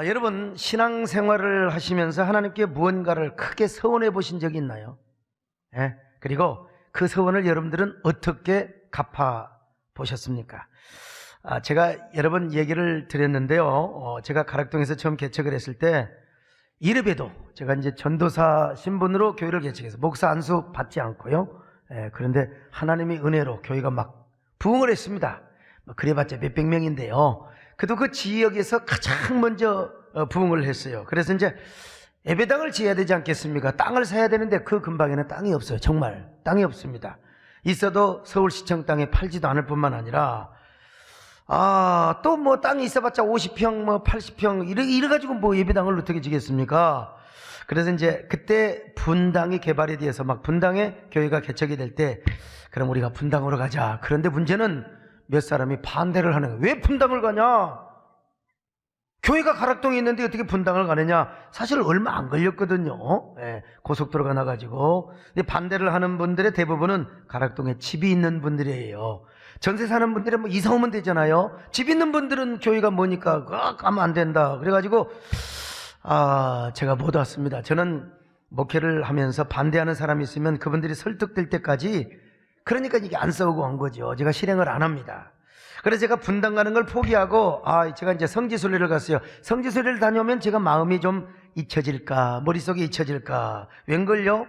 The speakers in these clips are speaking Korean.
여러분 신앙생활을 하시면서 하나님께 무언가를 크게 서원해 보신 적이 있나요? 그리고 그 서원을 여러분들은 어떻게 갚아 보셨습니까? 제가 여러 번 얘기를 드렸는데요. 제가 가락동에서 처음 개척을 했을 때 이르배도 제가 이제 전도사 신분으로 교회를 개척해서 목사 안수 받지 않고요. 그런데 하나님의 은혜로 교회가 막 부흥을 했습니다. 그래봤자 몇백 명인데요. 그래도 그 지역에서 가장 먼저 부흥을 했어요. 그래서 이제 예배당을 지어야 되지 않겠습니까? 땅을 사야 되는데 그 근방에는 땅이 없어요. 정말 땅이 없습니다. 있어도 서울시청 땅에 팔지도 않을 뿐만 아니라 또 뭐 땅이 있어봤자 50평 뭐 80평 이래가지고 뭐 예배당을 어떻게 지겠습니까? 그래서 이제 그때 분당이 개발에 대해서 막 분당에 교회가 개척이 될 때 그럼 우리가 분당으로 가자. 그런데 문제는 몇 사람이 반대를 하는 거예요. 왜 분당을 가냐? 교회가 가락동에 있는데 어떻게 분당을 가느냐? 사실 얼마 안 걸렸거든요. 고속도로가 나가지고. 근데 반대를 하는 분들의 대부분은 가락동에 집이 있는 분들이에요. 전세 사는 분들은 뭐 이사 오면 되잖아요. 집 있는 분들은 교회가 뭐니까 가면 안 된다. 그래가지고 제가 못 왔습니다. 저는 목회를 하면서 반대하는 사람이 있으면 그분들이 설득될 때까지, 그러니까 이게 안 싸우고 온 거죠. 제가 실행을 안 합니다. 그래서 제가 분당 가는 걸 포기하고 제가 이제 성지순례를 갔어요. 성지순례를 다녀오면 제가 마음이 좀 잊혀질까, 머릿속에 잊혀질까. 웬걸요?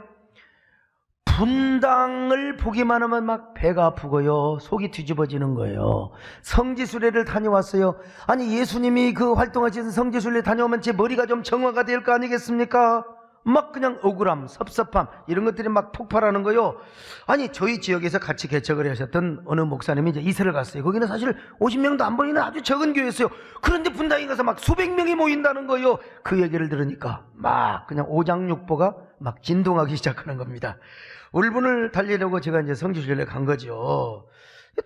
분당을 보기만 하면 막 배가 아프고요, 속이 뒤집어지는 거예요. 성지순례를 다녀왔어요. 아니 예수님이 그 활동하신 성지순례 다녀오면 제 머리가 좀 정화가 될 거 아니겠습니까? 막 그냥 억울함, 섭섭함 이런 것들이 막 폭발하는 거요. 아니 저희 지역에서 같이 개척을 하셨던 어느 목사님이 이제 이사를 갔어요. 거기는 사실 50명도 안 모이는 아주 적은 교회였어요. 그런데 분당에 가서 막 수백 명이 모인다는 거예요. 그 얘기를 들으니까 막 그냥 오장육부가 막 진동하기 시작하는 겁니다. 울분을 달래려고 제가 이제 성지순례를 간 거죠.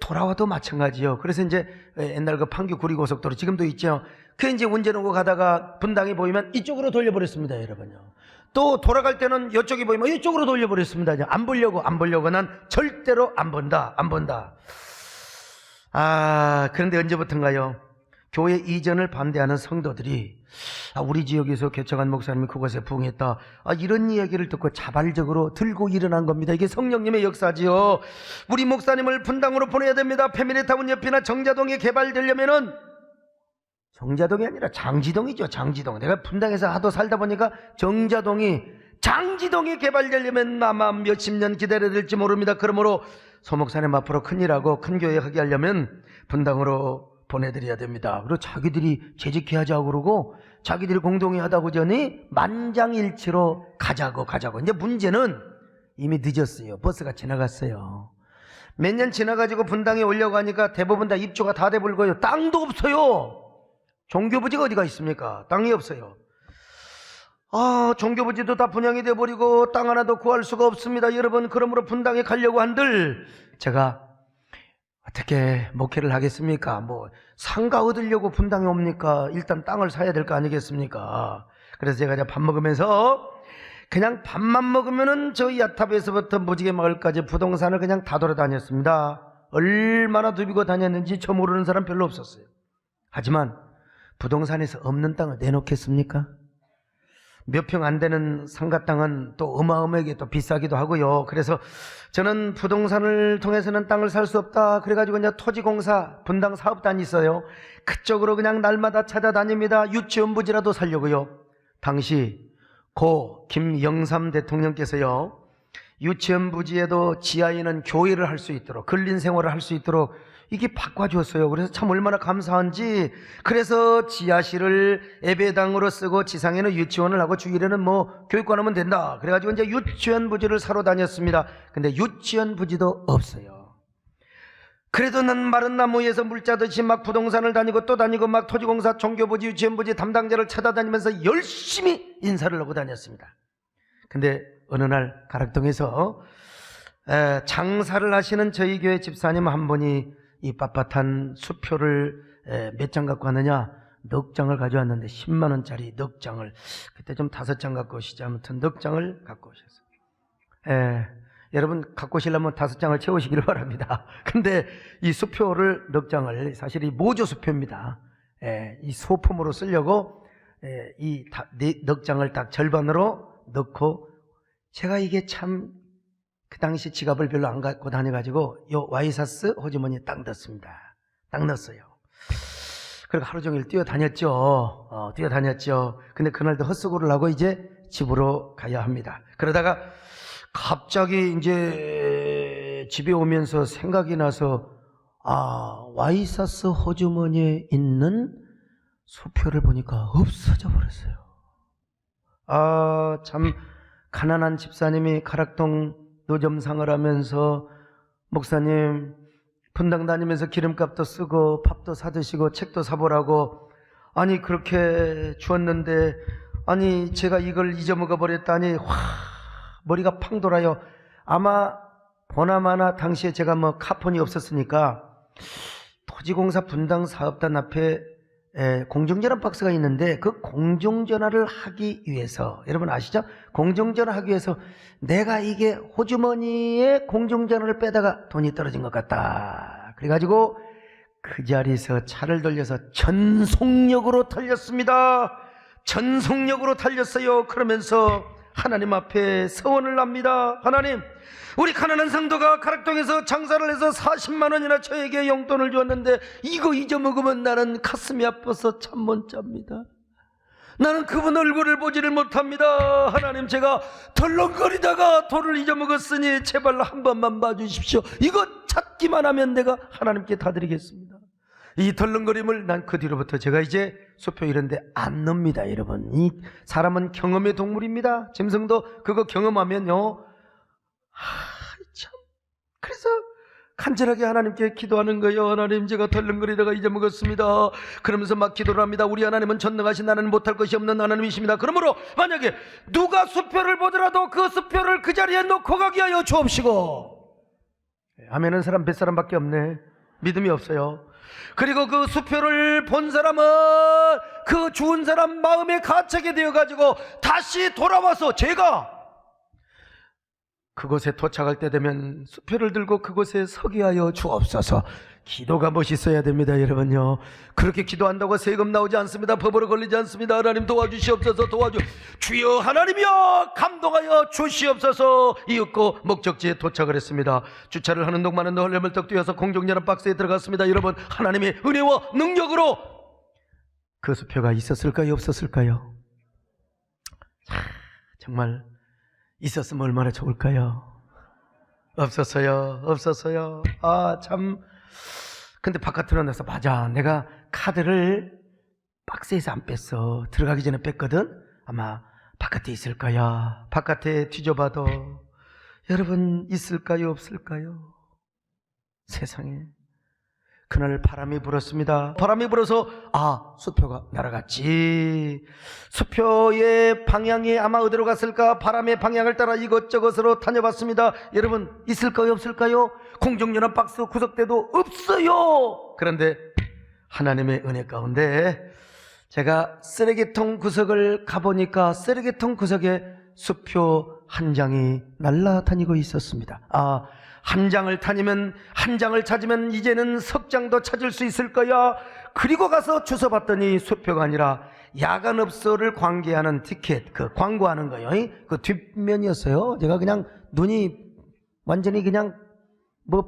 돌아와도 마찬가지요. 그래서 이제 옛날 그 판교 구리고속도로 지금도 있죠. 그 이제 운전하고 가다가 분당이 보이면 이쪽으로 돌려버렸습니다, 여러분요. 또 돌아갈 때는 이쪽이 보이면 이쪽으로 돌려버렸습니다. 안 보려고 난 절대로 안 본다. 그런데 언제부턴가요? 교회 이전을 반대하는 성도들이 우리 지역에서 개척한 목사님이 그곳에 부흥했다, 이런 이야기를 듣고 자발적으로 들고 일어난 겁니다. 이게 성령님의 역사지요. 우리 목사님을 분당으로 보내야 됩니다. 페미니타운 옆이나 정자동에 개발되려면은, 정자동이 아니라 장지동이죠. 장지동. 내가 분당에서 하도 살다 보니까 장지동이 개발되려면 아마 몇십 년 기다려야 될지 모릅니다. 그러므로 소목사님 앞으로 큰일하고 큰 교회 하게 하려면 분당으로 보내드려야 됩니다. 그리고 자기들이 재직해 하자고 그러고 자기들이 공동히 하다 보더니 만장일치로 가자고. 이제 문제는 이미 늦었어요. 버스가 지나갔어요. 몇 년 지나가지고 분당에 오려고 하니까 대부분 다 입주가 다 돼버리고요. 땅도 없어요. 종교부지가 어디가 있습니까? 땅이 없어요. 종교부지도 다 분양이 돼버리고 땅 하나도 구할 수가 없습니다. 여러분, 그러므로 분당에 가려고 한들 제가 어떻게 목회를 하겠습니까? 상가 얻으려고 분당에 옵니까? 일단 땅을 사야 될 거 아니겠습니까? 그래서 제가 이제 밥 먹으면서 그냥 밥만 먹으면은 저희 야탑에서부터 무지개 마을까지 부동산을 그냥 다 돌아다녔습니다. 얼마나 누비고 다녔는지 저 모르는 사람 별로 없었어요. 하지만 부동산에서 없는 땅을 내놓겠습니까? 몇 평 안 되는 상가 땅은 또 어마어마하게 또 비싸기도 하고요. 그래서 저는 부동산을 통해서는 땅을 살 수 없다. 그래가지고 이제 토지공사 분당 사업단이 있어요. 그쪽으로 그냥 날마다 찾아다닙니다. 유치원 부지라도 살려고요. 당시 고 김영삼 대통령께서요, 유치원 부지에도 지하에는 교회를 할 수 있도록, 근린 생활을 할 수 있도록 이게 바꿔줬어요. 그래서 참 얼마나 감사한지. 그래서 지하실을 예배당으로 쓰고 지상에는 유치원을 하고 주일에는 교육관 하면 된다. 그래가지고 이제 유치원 부지를 사러 다녔습니다. 근데 유치원 부지도 없어요. 그래도 난 마른 나무에서 물 짜듯이 막 부동산을 다니고 또 다니고 막 토지공사, 종교부지, 유치원 부지 담당자를 찾아다니면서 열심히 인사를 하고 다녔습니다. 근데 어느 날 가락동에서 장사를 하시는 저희 교회 집사님 한 분이 이 빳빳한 수표를 몇 장 갖고 왔느냐? 넉 장을 가져왔는데 10만 원짜리 넉 장을, 그때 좀 5장 갖고 오시지, 아무튼 넉 장을 갖고 오셨어요. 여러분 갖고 오시려면 5장을 채우시기를 바랍니다. 근데 이 수표를 넉 장을, 사실 이 모조 수표입니다. 이 소품으로 쓰려고 이 넉장을 딱 절반으로 넣고, 제가 이게 참 그 당시 지갑을 별로 안 갖고 다녀가지고 요 와이사스 호주머니에 딱 넣었습니다. 딱 넣었어요. 그리고 하루 종일 뛰어다녔죠. 뛰어다녔죠. 근데 그날도 헛수고를 하고 이제 집으로 가야 합니다. 그러다가 갑자기 이제 집에 오면서 생각이 나서, 와이사스 호주머니에 있는 수표를 보니까 없어져 버렸어요. 참 가난한 집사님이 가락동 노점상을 하면서, 목사님 분당 다니면서 기름값도 쓰고 밥도 사드시고 책도 사보라고, 아니 그렇게 주었는데, 아니 제가 이걸 잊어먹어 버렸다니 머리가 팡 돌아요. 아마 보나마나 당시에 제가 뭐 카폰이 없었으니까 토지공사 분당 사업단 앞에 공중전화 박스가 있는데, 그 공중전화를 하기 위해서, 여러분 아시죠? 공중전화 하기 위해서 내가 이게 호주머니에 공중전화를 빼다가 돈이 떨어진 것 같다. 그래가지고 그 자리에서 차를 돌려서 전속력으로 달렸습니다. 전속력으로 달렸어요. 그러면서 하나님 앞에 서원을 합니다. 하나님, 우리 가난한 성도가 가락동에서 장사를 해서 40만 원이나 저에게 용돈을 주었는데 이거 잊어먹으면 나는 가슴이 아파서 잠 못 잡니다. 나는 그분 얼굴을 보지를 못합니다. 하나님, 제가 덜렁거리다가 돈을 잊어먹었으니 제발 한 번만 봐주십시오. 이거 찾기만 하면 내가 하나님께 다 드리겠습니다. 이 덜렁거림을 난 그 뒤로부터 제가 이제 수표 이런데 안 넣습니다. 여러분, 이 사람은 경험의 동물입니다. 짐승도 그거 경험하면요, 참, 그래서 간절하게 하나님께 기도하는 거예요. 하나님, 제가 덜렁거리다가 잊어먹었습니다. 그러면서 막 기도를 합니다. 우리 하나님은 전능하신 하나님, 못할 것이 없는 하나님이십니다. 그러므로 만약에 누가 수표를 보더라도 그 수표를 그 자리에 놓고 가게 하여 주옵시고. 아멘은 사람 뱃사람밖에 없네. 믿음이 없어요. 그리고 그 수표를 본 사람은 그 죽은 사람 마음에 가차게 되어가지고 다시 돌아와서, 제가 그곳에 도착할 때 되면 수표를 들고 그곳에 서게 하여 주옵소서. 기도가 멋있어야 됩니다. 여러분요, 그렇게 기도한다고 세금 나오지 않습니다. 법으로 걸리지 않습니다. 하나님 도와주시옵소서. 주여 하나님이여 감동하여 주시옵소서. 이윽고 목적지에 도착을 했습니다. 주차를 하는 동안은 헐레벌떡 뛰어서 공중전화 박스에 들어갔습니다. 여러분, 하나님의 은혜와 능력으로 그 수표가 있었을까요, 없었을까요? 정말 있었으면 얼마나 좋을까요? 없었어요. 참. 근데 바깥으로 나서, 맞아, 내가 카드를 박스에서 안 뺐어. 들어가기 전에 뺐거든. 아마 바깥에 있을 거야. 바깥에 뒤져봐도 여러분 있을까요, 없을까요? 세상에. 그날 바람이 불었습니다. 바람이 불어서 수표가 날아갔지. 수표의 방향이 아마 어디로 갔을까? 바람의 방향을 따라 이것저것으로 다녀봤습니다. 여러분 있을까요, 없을까요? 공중전화 박스 구석대도 없어요. 그런데 하나님의 은혜 가운데 제가 쓰레기통 구석을 가보니까 쓰레기통 구석에 수표 한 장이 날아다니고 있었습니다. 한 장을 다니면, 한 장을 찾으면 이제는 석 장도 찾을 수 있을 거야. 그리고 가서 주워 봤더니 수표가 아니라 야간업소를 관계하는 티켓, 그 광고하는 거예요. 그 뒷면이었어요. 제가 그냥 눈이 완전히 그냥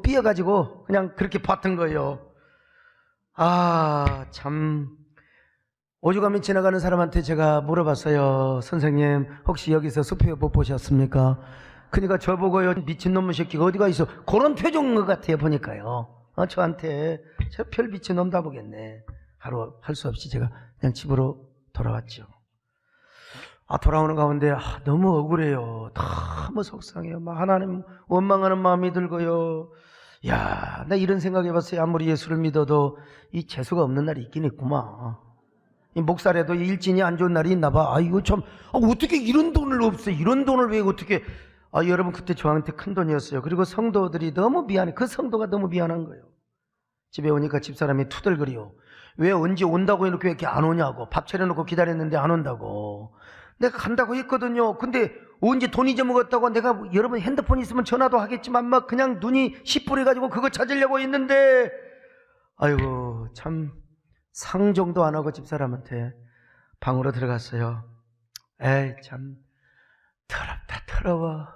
삐어가지고 그냥 그렇게 봤던 거예요. 참. 오죽하면 지나가는 사람한테 제가 물어봤어요. 선생님, 혹시 여기서 수표 못 보셨습니까? 그러니까 저보고요, 미친놈의 새끼가 어디가 있어, 그런 표정인 것 같아요. 보니까요, 저한테 저 별 미친놈 다 보겠네. 하루 할 수 없이 제가 그냥 집으로 돌아왔죠. 돌아오는 가운데 너무 억울해요. 너무 속상해요. 막 하나님 원망하는 마음이 들고요. 나 이런 생각 해봤어요. 아무리 예수를 믿어도 이 재수가 없는 날이 있긴 있구만. 이 목살에도 일진이 안 좋은 날이 있나 봐. 이거 참, 어떻게 이런 돈을 없어. 이런 돈을 왜 어떻게. 여러분, 그때 저한테 큰 돈이었어요. 그리고 성도들이 너무 미안해. 그 성도가 너무 미안한 거예요. 집에 오니까 집사람이 투덜거려요. 왜 언제 온다고 해놓고 왜 이렇게 안 오냐고. 밥 차려놓고 기다렸는데 안 온다고. 내가 간다고 했거든요. 근데 언제 돈 잊어먹었다고. 내가 여러분 핸드폰 있으면 전화도 하겠지만 막 그냥 눈이 시뻘해가지고 그거 찾으려고 했는데, 아이고 참 상종도 안 하고 집사람한테 방으로 들어갔어요. 에이 참 더럽다 더러워.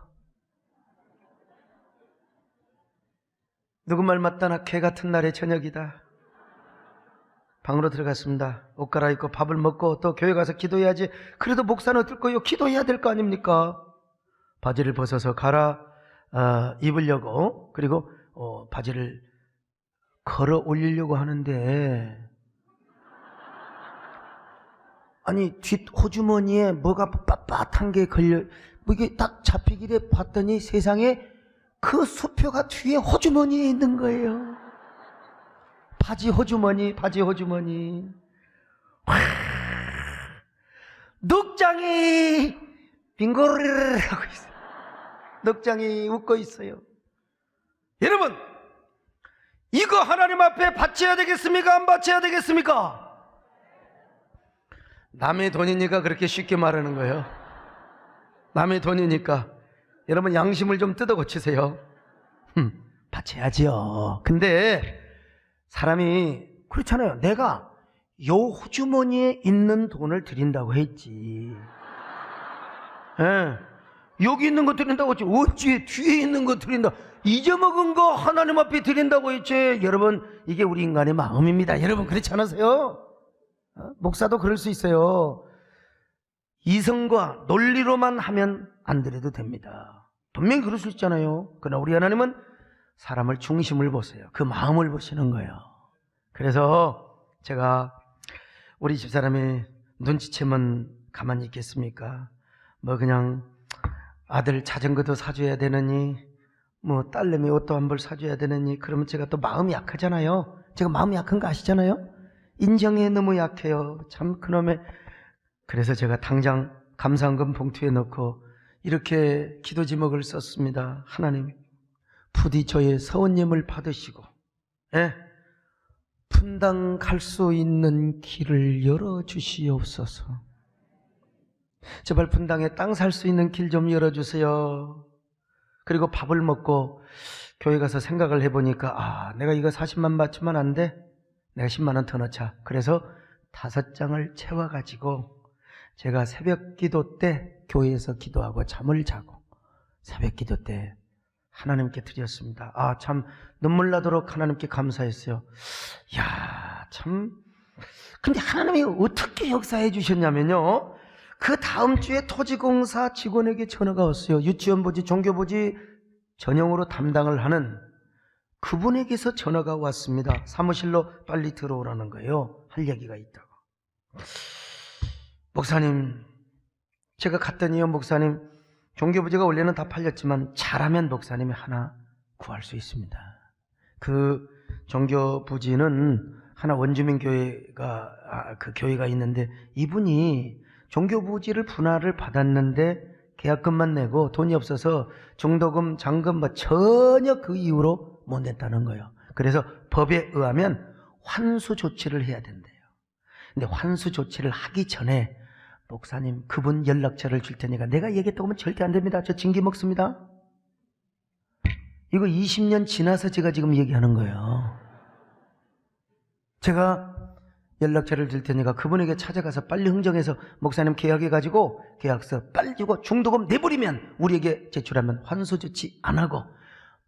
누구 말 맞다나 개 같은 날의 저녁이다. 방으로 들어갔습니다. 옷 갈아입고 밥을 먹고 또 교회 가서 기도해야지. 그래도 목사는 어떨 거요? 기도해야 될 거 아닙니까? 바지를 벗어서 갈아 입으려고, 그리고 바지를 걸어 올리려고 하는데, 아니 뒷 호주머니에 뭐가 빳빳한 게 걸려, 뭐 이게 딱 잡히기를 봤더니 세상에 그 수표가 뒤에 호주머니에 있는 거예요. 바지 호주머니. 늑장이 빙고를 하고 있어요. 늑장이 웃고 있어요. 여러분, 이거 하나님 앞에 바쳐야 되겠습니까? 안 바쳐야 되겠습니까? 남의 돈이니까 그렇게 쉽게 말하는 거예요. 남의 돈이니까. 여러분 양심을 좀 뜯어 고치세요. 바쳐야지요. 근데 사람이 그렇잖아요. 내가 요 호주머니에 있는 돈을 드린다고 했지. 예. 여기 있는 거 드린다고 했지. 어찌 뒤에 있는 거 드린다. 잊어먹은 거 하나님 앞에 드린다고 했지. 여러분, 이게 우리 인간의 마음입니다. 여러분 그렇지 않으세요? 목사도 그럴 수 있어요. 이성과 논리로만 하면 안 드려도 됩니다. 분명히 그럴 수 있잖아요. 그러나 우리 하나님은 사람을 중심을 보세요. 그 마음을 보시는 거예요. 그래서 제가 우리 집사람이 눈치채면 가만히 있겠습니까? 뭐 그냥 아들 자전거도 사줘야 되느니, 뭐 딸내미 옷도 한 벌 사줘야 되느니, 그러면 제가 또 마음이 약하잖아요. 제가 마음이 약한 거 아시잖아요. 인정에 너무 약해요. 참 그놈의. 그래서 제가 당장 감사헌금 봉투에 넣고 이렇게 기도 제목을 썼습니다. 하나님, 부디 저의 서원님을 받으시고, 예? 분당 갈 수 있는 길을 열어주시옵소서. 제발 분당에 땅 살 수 있는 길 좀 열어주세요. 그리고 밥을 먹고 교회 가서 생각을 해보니까, 내가 이거 40만 받지만 안 돼? 내가 10만 원 더 넣자. 그래서 5장을 채워가지고 제가 새벽 기도 때 교회에서 기도하고 잠을 자고 새벽 기도 때 하나님께 드렸습니다. 참 눈물 나도록 하나님께 감사했어요. 야, 참. 근데 하나님이 어떻게 역사해 주셨냐면요, 그 다음 주에 토지공사 직원에게 전화가 왔어요. 유치원부지 종교부지 전용으로 담당을 하는 그분에게서 전화가 왔습니다. 사무실로 빨리 들어오라는 거예요. 할 얘기가 있다고. 목사님, 제가 갔더니요, 목사님, 종교부지가 원래는 다 팔렸지만 잘하면 목사님이 하나 구할 수 있습니다. 그 종교부지는 하나 원주민 교회가 그 교회가 있는데, 이분이 종교부지를 분할을 받았는데 계약금만 내고 돈이 없어서 중도금, 잔금 뭐 전혀 그 이후로 못 냈다는 거예요. 그래서 법에 의하면 환수 조치를 해야 된대요. 근데 환수 조치를 하기 전에 목사님 그분 연락처를 줄 테니까, 내가 얘기했다고 하면 절대 안 됩니다. 저 징계 먹습니다. 이거 20년 지나서 제가 지금 얘기하는 거예요. 제가 연락처를 줄 테니까 그분에게 찾아가서 빨리 흥정해서 목사님 계약해가지고 계약서 빨리 주고 중도금 내버리면 우리에게 제출하면 환수 조치 안 하고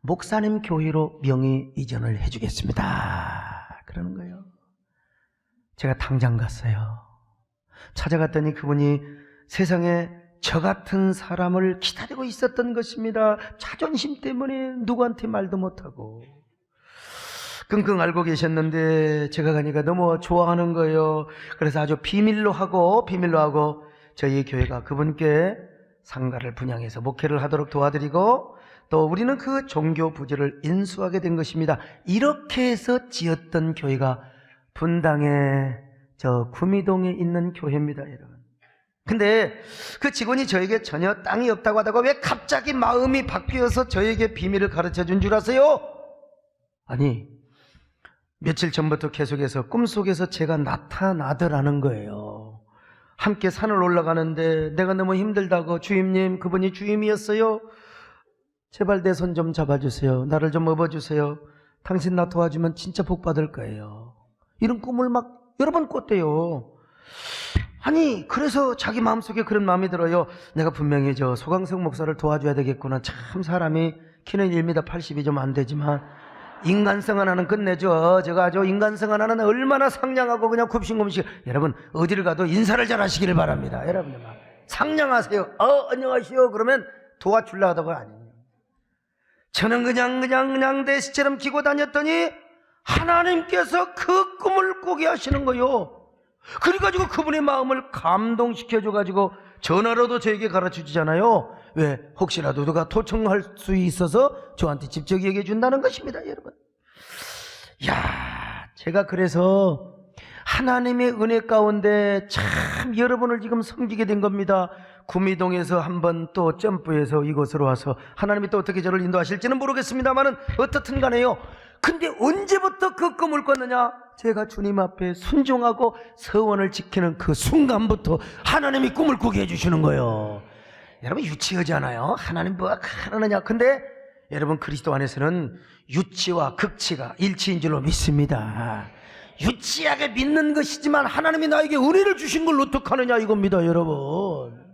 목사님 교회로 명의 이전을 해주겠습니다. 그러는 거예요. 제가 당장 갔어요. 찾아갔더니 그분이 세상에 저 같은 사람을 기다리고 있었던 것입니다. 자존심 때문에 누구한테 말도 못하고 끙끙 앓고 계셨는데 제가 가니까 너무 좋아하는 거예요. 그래서 아주 비밀로 하고 저희 교회가 그분께 상가를 분양해서 목회를 하도록 도와드리고, 또 우리는 그 종교 부지를 인수하게 된 것입니다. 이렇게 해서 지었던 교회가 분당에 저 구미동에 있는 교회입니다, 여러분. 근데 그 직원이 저에게 전혀 땅이 없다고 하다가 왜 갑자기 마음이 바뀌어서 저에게 비밀을 가르쳐 준 줄 아세요? 아니, 며칠 전부터 계속해서 꿈속에서 제가 나타나더라는 거예요. 함께 산을 올라가는데 내가 너무 힘들다고, 주임님, 그분이 주임이었어요. 제발 내 손 좀 잡아주세요. 나를 좀 업어주세요. 당신 나 도와주면 진짜 복 받을 거예요. 이런 꿈을 막 여러 번 꿨대요. 아니 그래서 자기 마음속에 그런 마음이 들어요. 내가 분명히 저 소강석 목사를 도와줘야 되겠구나. 참 사람이 키는 1m 80이 좀 안 되지만 인간성 하나는 끝내죠. 제가 아주 인간성 하나는 얼마나 상냥하고 그냥 굽신굽신. 여러분 어디를 가도 인사를 잘 하시기를 바랍니다. 여러분들 상냥하세요. 안녕하시오 그러면 도와주려 하다가 아니에요. 저는 그냥 대시처럼 기고 다녔더니 하나님께서 그 꿈을 꾸게 하시는 거요. 그래가지고 그분의 마음을 감동시켜줘가지고 전화로도 저에게 가르쳐주잖아요. 왜? 혹시라도 누가 도청할 수 있어서 저한테 직접 얘기해 준다는 것입니다, 여러분. 야, 제가 그래서 하나님의 은혜 가운데 참 여러분을 지금 섬기게 된 겁니다. 구미동에서 한번 또 점프해서 이곳으로 와서 하나님이 또 어떻게 저를 인도하실지는 모르겠습니다만은 어떻든 간에요. 근데 언제부터 그 꿈을 꿨느냐? 제가 주님 앞에 순종하고 서원을 지키는 그 순간부터 하나님이 꿈을 꾸게 해주시는 거예요. 여러분 유치하잖아요. 하나님 뭐가 하느냐. 근데 여러분 그리스도 안에서는 유치와 극치가 일치인 줄로 믿습니다. 유치하게 믿는 것이지만 하나님이 나에게 은혜를 주신 걸 어떡하느냐 이겁니다, 여러분.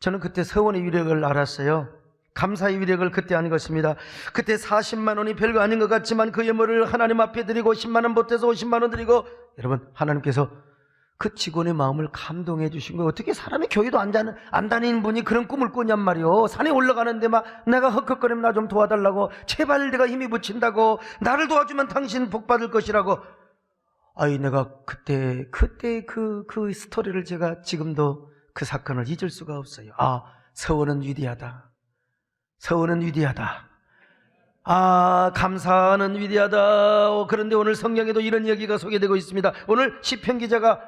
저는 그때 서원의 위력을 알았어요. 감사의 위력을 그때 안 것입니다. 그때 40만 원이 별거 아닌 것 같지만 그 예물을 하나님 앞에 드리고 10만 원 보태서 50만 원 드리고, 여러분 하나님께서 그 직원의 마음을 감동해 주신 거예요. 어떻게 사람이 교회도 안 다니는 분이 그런 꿈을 꾸냔 말이요. 산에 올라가는데 막 내가 헉헉거리면 나 좀 도와달라고, 제발 내가 힘이 붙인다고, 나를 도와주면 당신 복 받을 것이라고. 아이 내가 그때 그 스토리를 제가 지금도 그 사건을 잊을 수가 없어요. 아, 서원은 위대하다. 서원은 위대하다. 아, 감사는 위대하다. 그런데 오늘 성경에도 이런 이야기가 소개되고 있습니다. 오늘 시편 기자가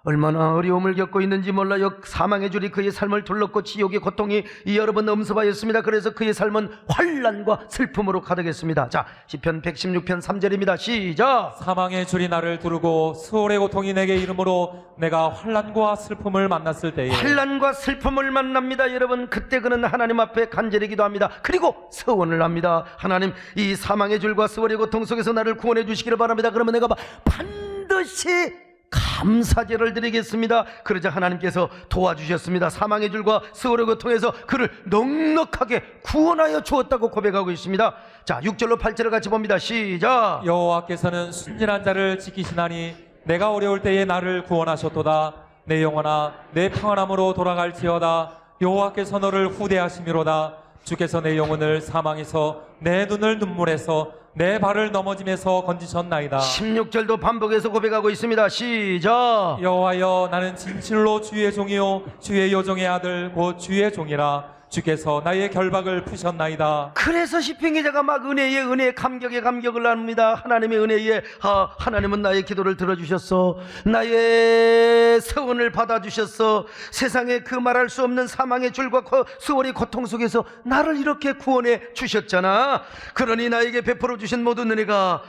얼마나 어려움을 겪고 있는지 몰라요. 사망의 줄이 그의 삶을 둘렀고 지옥의 고통이 여러 번 엄습하였습니다. 그래서 그의 삶은 환난과 슬픔으로 가득했습니다. 자, 시편 116편 3절입니다. 시작. 사망의 줄이 나를 두르고 수월의 고통이 내게 이름으로 내가 환난과 슬픔을 만났을 때에. 환난과 슬픔을 만납니다. 여러분 그때 그는 하나님 앞에 간절히 기도합니다. 그리고 서원을 합니다. 하나님, 이 사망의 줄과 수월의 고통 속에서 나를 구원해 주시기를 바랍니다. 그러면 내가 반드시 감사제를 드리겠습니다. 그러자 하나님께서 도와주셨습니다. 사망의 줄과 수월의 고통에서 그를 넉넉하게 구원하여 주었다고 고백하고 있습니다. 자, 6절로 8절을 같이 봅니다. 시작. 여호와께서는 순진한 자를 지키시나니 내가 어려울 때에 나를 구원하셨도다. 내 영혼아 내 평안함으로 돌아갈지어다. 여호와께서 너를 후대하심이로다. 주께서 내 영혼을 사망에서 내 눈을 눈물에서 내 발을 넘어짐에서 건지셨나이다. 16절도 반복해서 고백하고 있습니다. 시작. 여호와여 나는 진실로 주의 종이요 주의 여종의 아들 곧 주의 종이라. 주께서 나의 결박을 푸셨나이다. 그래서 시편 기자가 막 은혜에 감격에 감격을 나눕니다. 하나님의 은혜에 하나님은 나의 기도를 들어주셨어. 나의 서원을 받아주셨어. 세상에 그 말할 수 없는 사망의 줄과 수월의 고통 속에서 나를 이렇게 구원해 주셨잖아. 그러니 나에게 베풀어 주신 모든 은혜가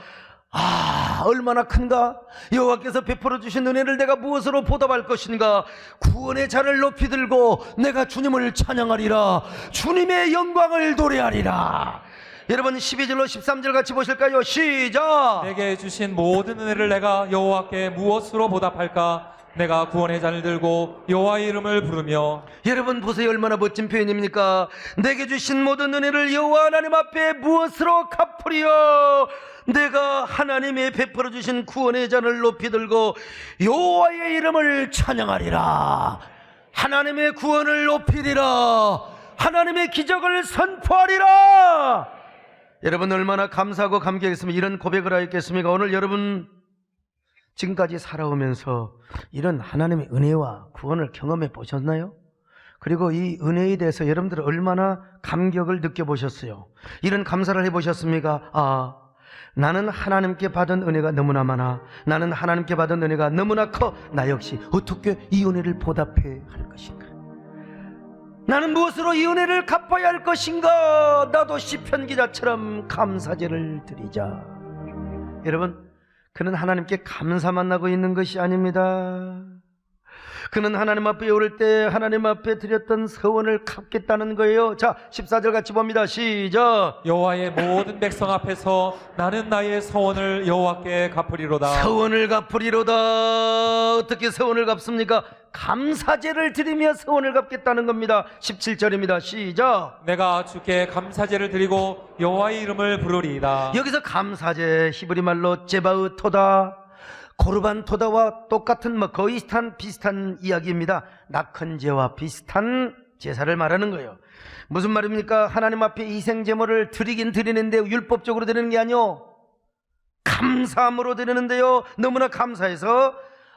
얼마나 큰가? 여호와께서 베풀어 주신 은혜를 내가 무엇으로 보답할 것인가? 구원의 잔을 높이 들고 내가 주님을 찬양하리라. 주님의 영광을 노래하리라. 여러분 12절로 13절 같이 보실까요? 시작. 내게 주신 모든 은혜를 내가 여호와께 무엇으로 보답할까? 내가 구원의 잔을 들고 여호와의 이름을 부르며. 여러분 보세요, 얼마나 멋진 표현입니까? 내게 주신 모든 은혜를 여호와 하나님 앞에 무엇으로 갚으리요? 내가 하나님의 베풀어 주신 구원의 잔을 높이 들고 여호와의 이름을 찬양하리라. 하나님의 구원을 높이리라. 하나님의 기적을 선포하리라. 여러분 얼마나 감사하고 감격했으면 이런 고백을 하였겠습니까? 오늘 여러분 지금까지 살아오면서 이런 하나님의 은혜와 구원을 경험해 보셨나요? 그리고 이 은혜에 대해서 여러분들 얼마나 감격을 느껴보셨어요? 이런 감사를 해보셨습니까? 나는 하나님께 받은 은혜가 너무나 많아. 나는 하나님께 받은 은혜가 너무나 커. 나 역시 어떻게 이 은혜를 보답해야 할 것인가? 나는 무엇으로 이 은혜를 갚아야 할 것인가? 나도 시편 기자처럼 감사제를 드리자. 여러분, 그는 하나님께 감사만 하고 있는 것이 아닙니다. 그는 하나님 앞에 오를 때 하나님 앞에 드렸던 서원을 갚겠다는 거예요. 자, 14절 같이 봅니다. 시작. 여호와의 모든 백성 앞에서 나는 나의 서원을 여호와께 갚으리로다. 서원을 갚으리로다. 어떻게 서원을 갚습니까? 감사제를 드리며 서원을 갚겠다는 겁니다. 17절입니다. 시작. 내가 주께 감사제를 드리고 여호와의 이름을 부르리이다. 여기서 감사제 히브리 말로 제바흐토다, 고르반 토다와 똑같은 거의 비슷한 이야기입니다. 낙헌제와 비슷한 제사를 말하는 거예요. 무슨 말입니까? 하나님 앞에 희생제물을 드리긴 드리는데 율법적으로 드리는 게 아니요, 감사함으로 드리는데요, 너무나 감사해서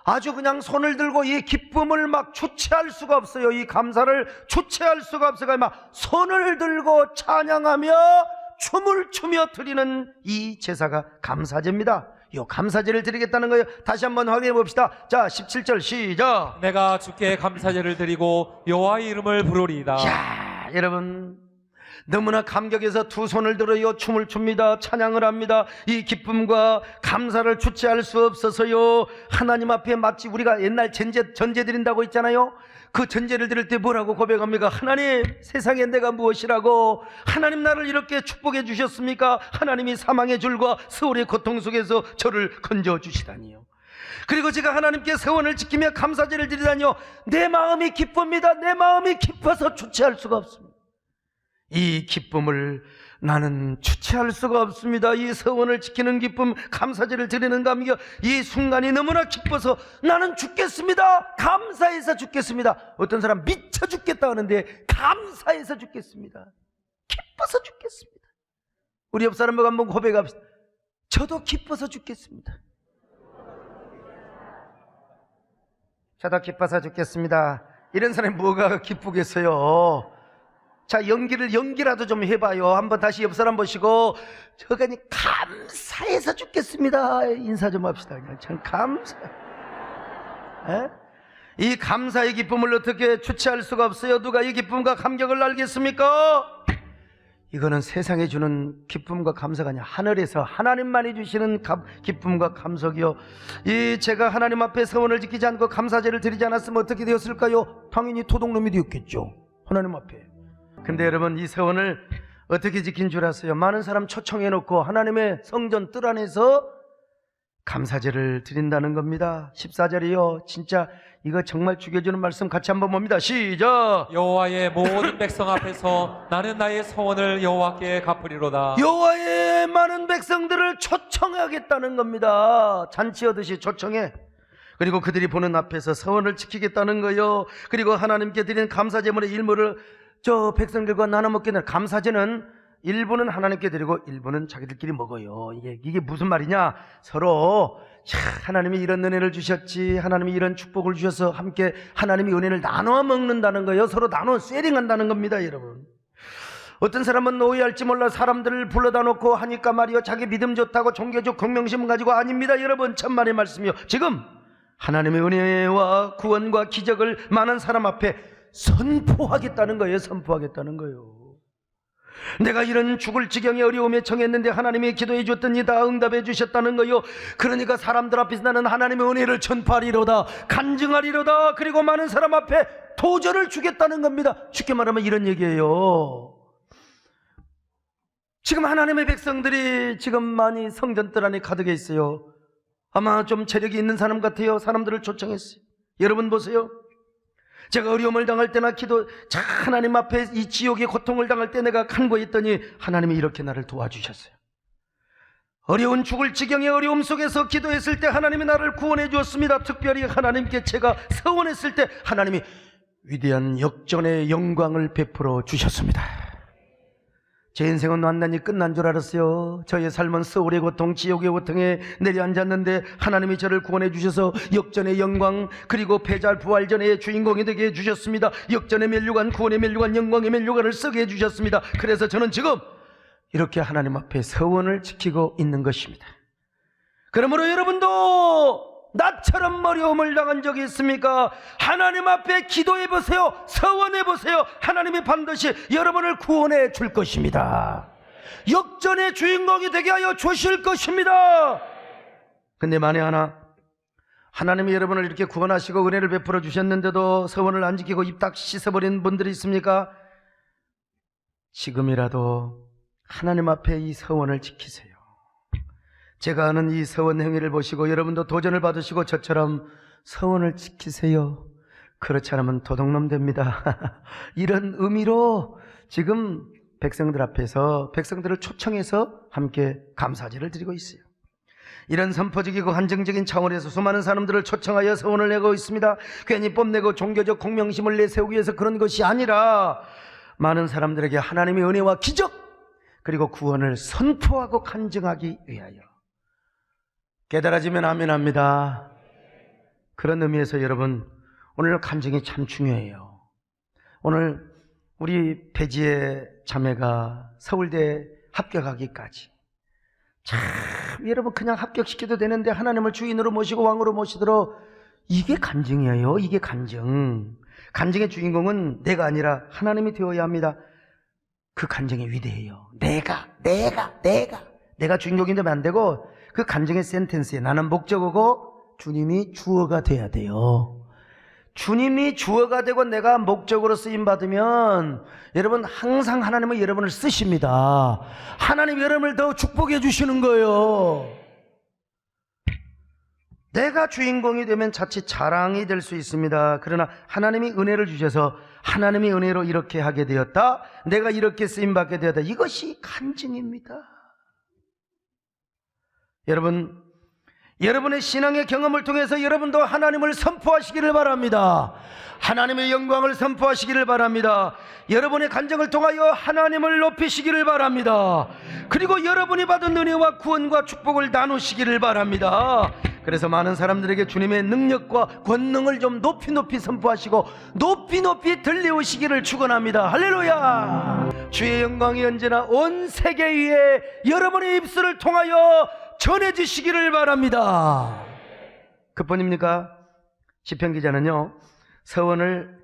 아주 그냥 손을 들고 이 기쁨을 막 주체할 수가 없어요. 이 감사를 주체할 수가 없어요. 막 손을 들고 찬양하며 춤을 추며 드리는 이 제사가 감사제입니다. 이 감사제를 드리겠다는 거예요. 다시 한번 확인해 봅시다. 자, 17절 시작. 내가 주께 감사제를 드리고 여호와의 이름을 부르리이다. 야, 여러분 너무나 감격해서 두 손을 들어요, 춤을 춥니다. 찬양을 합니다. 이 기쁨과 감사를 주체할 수 없어서요, 하나님 앞에 마치 우리가 옛날 전제 드린다고 있잖아요. 그 전제를 드릴 때 뭐라고 고백합니까? 하나님, 세상에 내가 무엇이라고 하나님 나를 이렇게 축복해 주셨습니까? 하나님이 사망의 줄과 세월의 고통 속에서 저를 건져 주시다니요. 그리고 제가 하나님께 서원을 지키며 감사제를 드리다니요, 내 마음이 기쁩니다. 내 마음이 기뻐서 주체할 수가 없습니다. 이 기쁨을 나는 주체할 수가 없습니다. 이 서원을 지키는 기쁨, 감사제를 드리는 감격, 이 순간이 너무나 기뻐서 나는 죽겠습니다. 감사해서 죽겠습니다. 어떤 사람 미쳐 죽겠다 하는데 감사해서 죽겠습니다. 기뻐서 죽겠습니다. 우리 옆 사람하고 한번 고백합시다. 저도 기뻐서 죽겠습니다. 저도 기뻐서 죽겠습니다. 이런 사람이 뭐가 기쁘겠어요? 자, 연기라도 좀 해봐요. 한번 다시 옆 사람 보시고, 저가 감사해서 죽겠습니다. 인사 좀 합시다. 그냥 참 감사. 에? 이 감사의 기쁨을 어떻게 주체할 수가 없어요. 누가 이 기쁨과 감격을 알겠습니까? 이거는 세상에 주는 기쁨과 감사가 아니라 하늘에서 하나님만이 주시는 기쁨과 감격이요. 제가 하나님 앞에 서원을 지키지 않고 감사제를 드리지 않았으면 어떻게 되었을까요? 당연히 도둑놈이 되었겠죠, 하나님 앞에. 근데 여러분, 이 서원을 어떻게 지킨 줄 아세요? 많은 사람 초청해놓고 하나님의 성전 뜰 안에서 감사제를 드린다는 겁니다. 14절이요. 진짜 이거 정말 죽여주는 말씀 같이 한번 봅니다. 시작. 여호와의 모든 백성 앞에서 나는 나의 서원을 여호와께 갚으리로다. 여호와의 많은 백성들을 초청하겠다는 겁니다. 잔치하듯이 초청해. 그리고 그들이 보는 앞에서 서원을 지키겠다는 거예요. 그리고 하나님께 드리는 감사제물의 일부를 저 백성들과 나눠 먹게 되는 감사제는 일부는 하나님께 드리고 일부는 자기들끼리 먹어요. 이게 무슨 말이냐? 서로 하나님이 이런 은혜를 주셨지, 하나님이 이런 축복을 주셔서 함께 하나님이 은혜를 나눠 먹는다는 거예요. 서로 나눠 쉐링한다는 겁니다, 여러분. 어떤 사람은 오해할지 몰라 사람들을 불러다 놓고 하니까 말이요, 자기 믿음 좋다고 종교적 경명심을 가지고 아닙니다, 여러분. 천만의 말씀이요. 지금 하나님의 은혜와 구원과 기적을 많은 사람 앞에 선포하겠다는 거예요. 선포하겠다는 거예요. 내가 이런 죽을 지경의 어려움에 처했는데 하나님이 기도해 줬더니 다 응답해 주셨다는 거예요. 그러니까 사람들 앞에서 나는 하나님의 은혜를 전파하리로다, 간증하리로다. 그리고 많은 사람 앞에 도전을 주겠다는 겁니다. 쉽게 말하면 이런 얘기예요. 지금 하나님의 백성들이 지금 많이 성전뜰 안에 가득해 있어요. 아마 좀 체력이 있는 사람 같아요. 사람들을 초청했어요. 여러분 보세요. 제가 어려움을 당할 때나 하나님 앞에 이 지옥의 고통을 당할 때 내가 간구했더니 하나님이 이렇게 나를 도와주셨어요. 어려운 죽을 지경의 어려움 속에서 기도했을 때 하나님이 나를 구원해 주었습니다. 특별히 하나님께 제가 서원했을 때 하나님이 위대한 역전의 영광을 베풀어 주셨습니다. 제 인생은 완전히 끝난 줄 알았어요. 저의 삶은 서울의 고통, 지옥의 고통에 내려앉았는데 하나님이 저를 구원해 주셔서 역전의 영광, 그리고 패자 부활전의 주인공이 되게 해주셨습니다. 역전의 면류관, 구원의 면류관, 영광의 면류관을 쓰게 해주셨습니다. 그래서 저는 지금 이렇게 하나님 앞에 서원을 지키고 있는 것입니다. 그러므로 여러분도 나처럼 어려움을 당한 적이 있습니까? 하나님 앞에 기도해 보세요. 서원해 보세요. 하나님이 반드시 여러분을 구원해 줄 것입니다. 역전의 주인공이 되게 하여 주실 것입니다. 근데 만에 하나, 하나님이 여러분을 이렇게 구원하시고 은혜를 베풀어 주셨는데도 서원을 안 지키고 입 딱 씻어버린 분들이 있습니까? 지금이라도 하나님 앞에 이 서원을 지키세요. 제가 하는 이 서원 행위를 보시고 여러분도 도전을 받으시고 저처럼 서원을 지키세요. 그렇지 않으면 도둑놈 됩니다. 이런 의미로 지금 백성들 앞에서 백성들을 초청해서 함께 감사제를 드리고 있어요. 이런 선포적이고 한정적인 차원에서 수많은 사람들을 초청하여 서원을 내고 있습니다. 괜히 뽐내고 종교적 공명심을 내세우기 위해서 그런 것이 아니라 많은 사람들에게 하나님의 은혜와 기적 그리고 구원을 선포하고 간증하기 위하여. 깨달아지면 아멘합니다. 그런 의미에서 여러분, 오늘 간증이 참 중요해요. 오늘 우리 배지의 자매가 서울대 합격하기까지 참 여러분 그냥 합격시켜도 되는데 하나님을 주인으로 모시고 왕으로 모시도록, 이게 간증이에요. 이게 간증. 간증의 주인공은 내가 아니라 하나님이 되어야 합니다. 그 간증이 위대해요. 내가 주인공이 되면 안 되고 그 간증의 센텐스에 나는 목적어고 주님이 주어가 돼야 돼요. 주님이 주어가 되고 내가 목적으로 쓰임받으면 여러분 항상 하나님은 여러분을 쓰십니다. 하나님 여러분을 더 축복해 주시는 거예요. 내가 주인공이 되면 자칫 자랑이 될 수 있습니다. 그러나 하나님이 은혜를 주셔서 하나님의 은혜로 이렇게 하게 되었다, 내가 이렇게 쓰임받게 되었다, 이것이 간증입니다. 여러분, 여러분의 신앙의 경험을 통해서 여러분도 하나님을 선포하시기를 바랍니다. 하나님의 영광을 선포하시기를 바랍니다. 여러분의 간증을 통하여 하나님을 높이시기를 바랍니다. 그리고 여러분이 받은 은혜와 구원과 축복을 나누시기를 바랍니다. 그래서 많은 사람들에게 주님의 능력과 권능을 좀 높이 선포하시고 높이 들려오시기를 축원합니다. 할렐루야. 주의 영광이 언제나 온 세계 위에 여러분의 입술을 통하여 전해지시기를 바랍니다. 그뿐입니까? 시편 기자는요, 서원을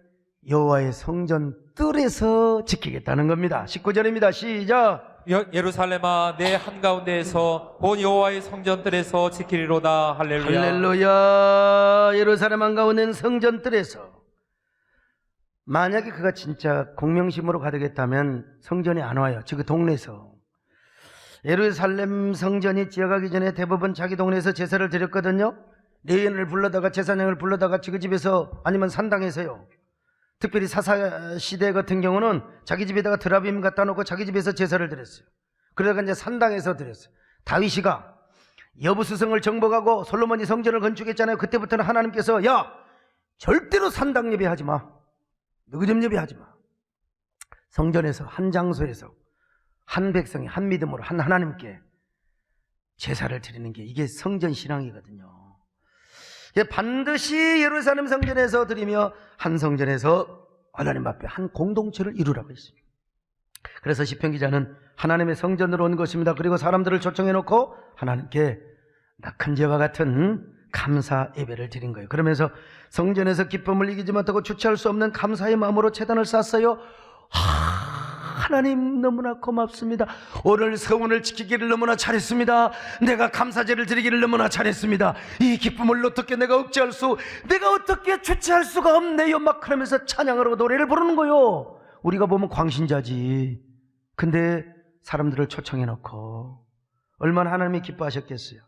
여호와의 성전 뜰에서 지키겠다는 겁니다. 19절입니다. 시작. 예루살렘아 내 한가운데에서 본 여호와의 성전들에서 지키리로다. 할렐루야. 할렐루야. 예루살렘 한가운데는 성전 뜰에서. 만약에 그가 진짜 공명심으로 가득했다면 성전에 안 와요. 그 동네에서. 예루살렘 성전이 지어가기 전에 대부분 자기 동네에서 제사를 드렸거든요. 레위인을 불러다가 제사장을 불러다가 그 집에서, 아니면 산당에서요. 특별히 사사시대 같은 경우는 자기 집에다가 드라빔 갖다 놓고 자기 집에서 제사를 드렸어요. 그러다가 이제 산당에서 드렸어요. 다윗이가 여부수성을 정복하고 솔로몬이 성전을 건축했잖아요. 그때부터는 하나님께서 야, 절대로 산당 예배하지 마, 누구 좀 예배하지 마. 성전에서 한 장소에서 한 백성이 한 믿음으로 한 하나님께 제사를 드리는 게 이게 성전 신앙이거든요. 반드시 예루살렘 성전에서 드리며 한 성전에서 하나님 앞에 한 공동체를 이루라고 했습니다. 그래서 시편 기자는 하나님의 성전으로 온 것입니다. 그리고 사람들을 초청해 놓고 하나님께 낙헌제와 같은 감사 예배를 드린 거예요. 그러면서 성전에서 기쁨을 이기지 못하고 주체할 수 없는 감사의 마음으로 제단을 쌓았어요. 하나님 너무나 고맙습니다. 오늘 서원을 지키기를 너무나 잘했습니다. 내가 감사제를 드리기를 너무나 잘했습니다. 이 기쁨을 어떻게 내가 억제할 내가 어떻게 주체할 수가 없네요. 막 그러면서 찬양하고 노래를 부르는 거요. 우리가 보면 광신자지. 근데 사람들을 초청해 놓고 얼마나 하나님이 기뻐하셨겠어요.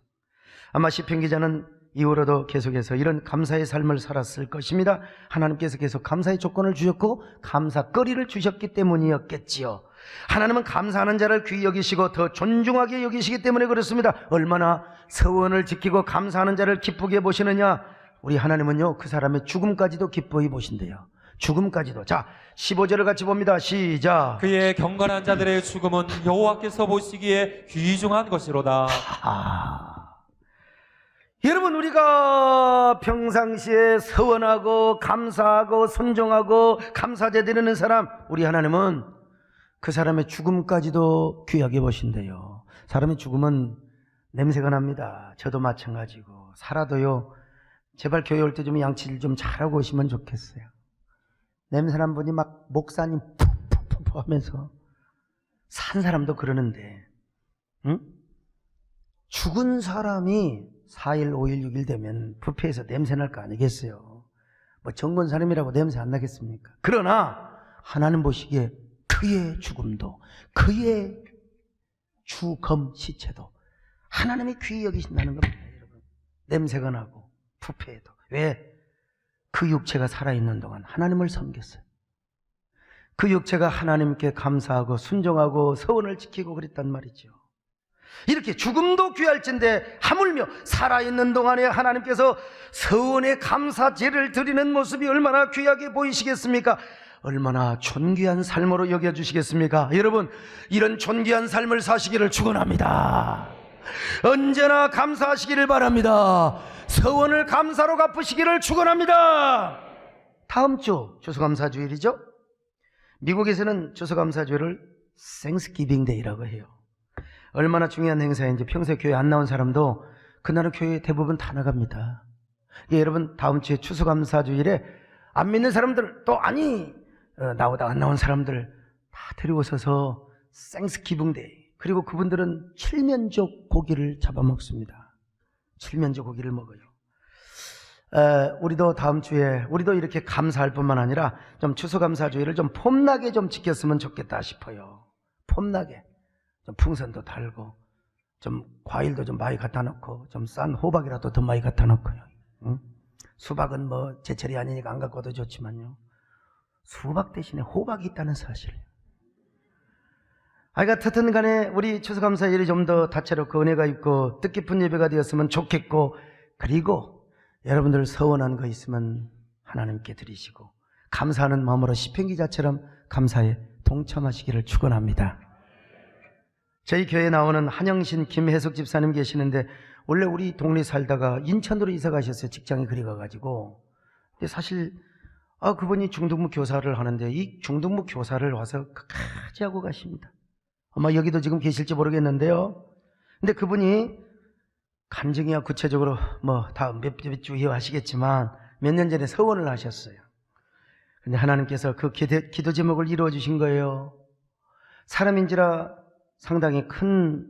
아마 시편 기자는 이후로도 계속해서 이런 감사의 삶을 살았을 것입니다. 하나님께서 계속 감사의 조건을 주셨고 감사거리를 주셨기 때문이었겠지요. 하나님은 감사하는 자를 귀히 여기시고 더 존중하게 여기시기 때문에 그렇습니다. 얼마나 서원을 지키고 감사하는 자를 기쁘게 보시느냐. 우리 하나님은요, 그 사람의 죽음까지도 기뻐히 보신대요. 죽음까지도. 자, 15절을 같이 봅니다. 시작. 그의 경건한 자들의 죽음은 여호와께서 보시기에 귀중한 것이로다. 여러분, 우리가 평상시에 서원하고 감사하고 순종하고 감사제 드리는 사람, 우리 하나님은 그 사람의 죽음까지도 귀하게 보신대요. 사람의 죽음은 냄새가 납니다. 저도 마찬가지고. 살아도요, 제발 교회 올 때 좀 양치를 좀 잘하고 오시면 좋겠어요. 냄새 난 분이 막 목사님 푹푹푹 하면서 산 사람도 그러는데, 응? 죽은 사람이 4일, 5일, 6일 되면 뷔페에서 냄새 날 거 아니겠어요? 뭐 정권 사람이라고 냄새 안 나겠습니까? 그러나 하나님 보시기에 그의 죽음도, 그의 주검 시체도 하나님이 귀히 여기신다는 겁니다, 여러분. 냄새가 나고 뷔페에도. 왜? 그 육체가 살아있는 동안 하나님을 섬겼어요. 그 육체가 하나님께 감사하고 순종하고 서원을 지키고 그랬단 말이죠. 이렇게 죽음도 귀할진데 하물며 살아있는 동안에 하나님께서 서원의 감사제를 드리는 모습이 얼마나 귀하게 보이시겠습니까? 얼마나 존귀한 삶으로 여겨주시겠습니까? 여러분, 이런 존귀한 삶을 사시기를 축원합니다. 언제나 감사하시기를 바랍니다. 서원을 감사로 갚으시기를 축원합니다. 다음 주 추수감사주일이죠. 미국에서는 추수감사주일을 Thanksgiving Day라고 해요. 얼마나 중요한 행사인지 평소에 교회 안 나온 사람도 그날은 교회에 대부분 다 나갑니다. 예, 여러분, 다음 주에 추수감사주일에 안 믿는 사람들 또 나오다 안 나온 사람들 다 데리고 서서 Thanksgiving Day, 그리고 그분들은 칠면조 고기를 잡아먹습니다. 칠면조 고기를 먹어요. 우리도 다음 주에 우리도 이렇게 감사할 뿐만 아니라 좀 추수감사주의를 좀 폼나게 좀 지켰으면 좋겠다 싶어요. 폼나게 좀 풍선도 달고 좀 과일도 좀 많이 갖다 놓고 좀 싼 호박이라도 더 많이 갖다 놓고요. 응? 수박은 뭐 제철이 아니니까 안 갖고 와도 좋지만요, 수박 대신에 호박이 있다는 사실. 하여튼 간에 우리 추수감사일이 좀 더 다채롭고 은혜가 있고 뜻깊은 예배가 되었으면 좋겠고, 그리고 여러분들 서원한 거 있으면 하나님께 드리시고 감사하는 마음으로 시편기자처럼 감사에 동참하시기를 축원합니다. 저희 교회에 나오는 한영신 김혜숙 집사님 계시는데 원래 우리 동네 살다가 인천으로 이사 가셨어요. 직장이 그리 가가지고. 근데 사실 그분이 중등부 교사를 하는데 이 중등부 교사를 와서 끝까지 하고 가십니다. 아마 여기도 지금 계실지 모르겠는데요. 근데 그분이 간증이야 구체적으로 뭐 다음 몇 주 이후 하시겠지만 몇 년 전에 서원을 하셨어요. 근데 하나님께서 그 기도 제목을 이루어 주신 거예요. 사람인지라 상당히 큰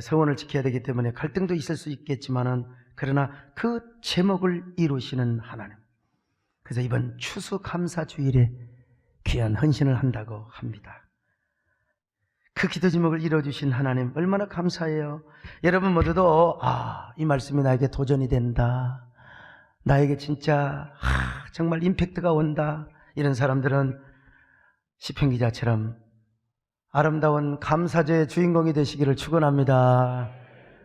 서원을 지켜야 되기 때문에 갈등도 있을 수 있겠지만은, 그러나 그 제목을 이루시는 하나님. 그래서 이번 추수감사주일에 귀한 헌신을 한다고 합니다. 그 기도 제목을 이루어주신 하나님 얼마나 감사해요. 여러분 모두도 이 말씀이 나에게 도전이 된다, 나에게 진짜 정말 임팩트가 온다, 이런 사람들은 시편기자처럼 아름다운 감사제의 주인공이 되시기를 축원합니다.